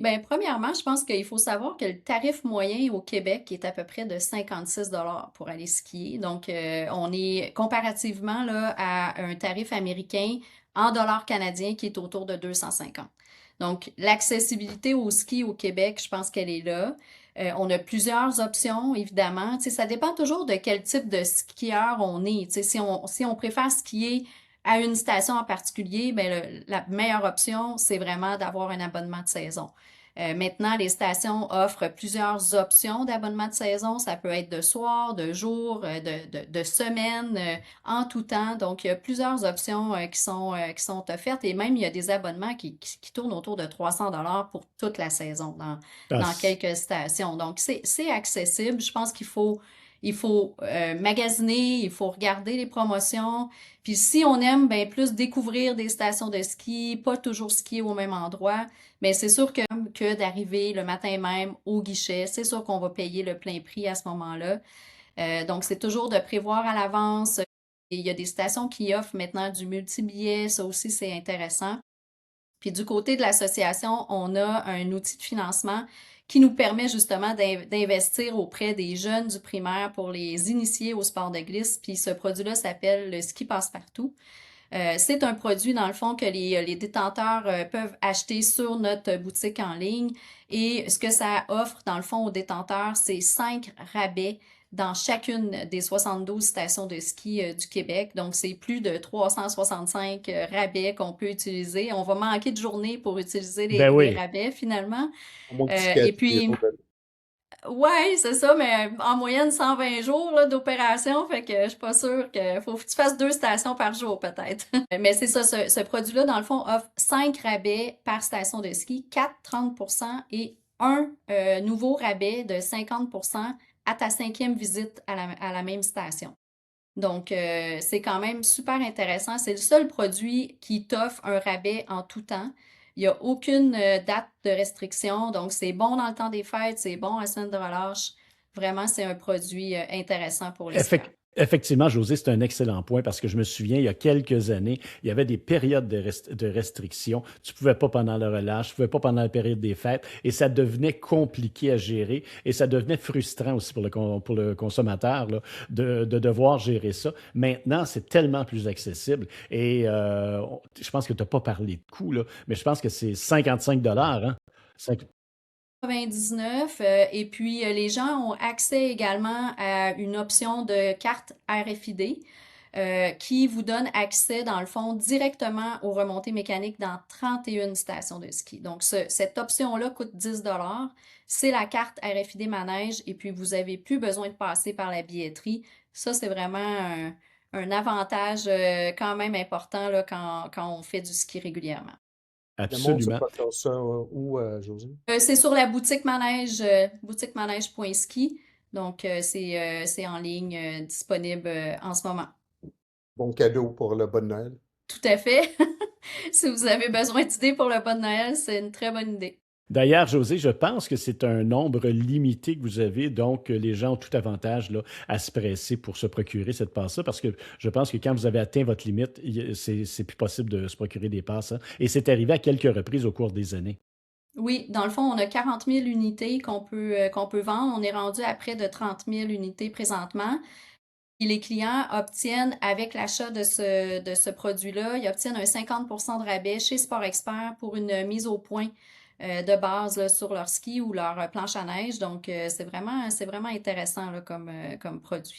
Ben, premièrement, je pense qu'il faut savoir que le tarif moyen au Québec est à peu près de 56 $ pour aller skier. Donc, on est comparativement là, à un tarif américain en dollars canadiens qui est autour de 250. Donc, l'accessibilité au ski au Québec, je pense qu'elle est là. On a plusieurs options, évidemment. Tu sais, ça dépend toujours de quel type de skieur on est. Tu sais, si on préfère skier à une station en particulier, ben la meilleure option, c'est vraiment d'avoir un abonnement de saison. Maintenant, les stations offrent plusieurs options d'abonnement de saison. Ça peut être de soir, de jour, de semaine, en tout temps. Donc, il y a plusieurs options qui sont offertes et même il y a des abonnements qui tournent autour de 300 $ pour toute la saison Ah, dans quelques stations. Donc, c'est accessible. Je pense qu'il faut magasiner, il faut regarder les promotions. Puis si on aime ben, plus découvrir des stations de ski, pas toujours skier au même endroit, mais c'est sûr que d'arriver le matin même au guichet, c'est sûr qu'on va payer le plein prix à ce moment-là. Donc, c'est toujours de prévoir à l'avance. Et il y a des stations qui offrent maintenant du multi-billet, ça aussi c'est intéressant. Puis du côté de l'association, on a un outil de financement qui nous permet justement d'investir auprès des jeunes du primaire pour les initier au sport de glisse. Puis ce produit-là s'appelle le ski passe-partout. C'est un produit, dans le fond, que les détenteurs peuvent acheter sur notre boutique en ligne. Et ce que ça offre, dans le fond, aux détenteurs, c'est 5 rabais dans chacune des 72 stations de ski du Québec. Donc, c'est plus de 365 rabais qu'on peut utiliser. On va manquer de journées pour utiliser ben les oui. rabais, finalement. À moins que tu Et skies puis, ouais, c'est ça, mais en moyenne 120 jours là, d'opération, fait que je suis pas sûre faut que tu fasses 2 stations par jour peut-être. Mais c'est ça, ce produit-là, dans le fond, offre 5 rabais par station de ski, 4 30% et un nouveau rabais de 50% à ta 5e visite à la même station. Donc, c'est quand même super intéressant. C'est le seul produit qui t'offre un rabais en tout temps. Il n'y a aucune date de restriction. Donc, c'est bon dans le temps des fêtes, c'est bon à la semaine de relâche. Vraiment, c'est un produit intéressant pour les skieurs. Effectivement, José, c'est un excellent point parce que je me souviens, il y a quelques années, il y avait des périodes de restrictions. Tu pouvais pas pendant le relâche, tu pouvais pas pendant la période des fêtes et ça devenait compliqué à gérer et ça devenait frustrant aussi pour le consommateur là, de devoir gérer ça. Maintenant, c'est tellement plus accessible et je pense que tu n'as pas parlé de coût, là, mais je pense que c'est 55 hein? 99 et puis les gens ont accès également à une option de carte RFID qui vous donne accès, dans le fond, directement aux remontées mécaniques dans 31 stations de ski. Donc, cette option-là coûte 10 $. C'est la carte RFID Manège et puis vous n'avez plus besoin de passer par la billetterie. Ça, c'est vraiment un avantage quand même important là, quand on fait du ski régulièrement. le monde se Absolument. procure ça où, José? C'est sur la boutique Manège, boutiquemanège.ski. Donc, c'est en ligne, disponible en ce moment. Bon cadeau pour le bon Noël. Tout à fait. Si vous avez besoin d'idées pour le bon Noël, c'est une très bonne idée. D'ailleurs, José, je pense que c'est un nombre limité que vous avez, donc les gens ont tout avantage là, à se presser pour se procurer cette passe-là, parce que je pense que quand vous avez atteint votre limite, c'est plus possible de se procurer des passes, hein. Et c'est arrivé à quelques reprises au cours des années. Oui, dans le fond, on a 40 000 unités qu'on peut vendre. On est rendu à près de 30 000 unités présentement. Et les clients obtiennent, avec l'achat de ce produit-là, ils obtiennent un 50% de rabais chez Sport Expert pour une mise au point de base là, sur leur ski ou leur planche à neige. Donc, c'est vraiment intéressant là, comme produit.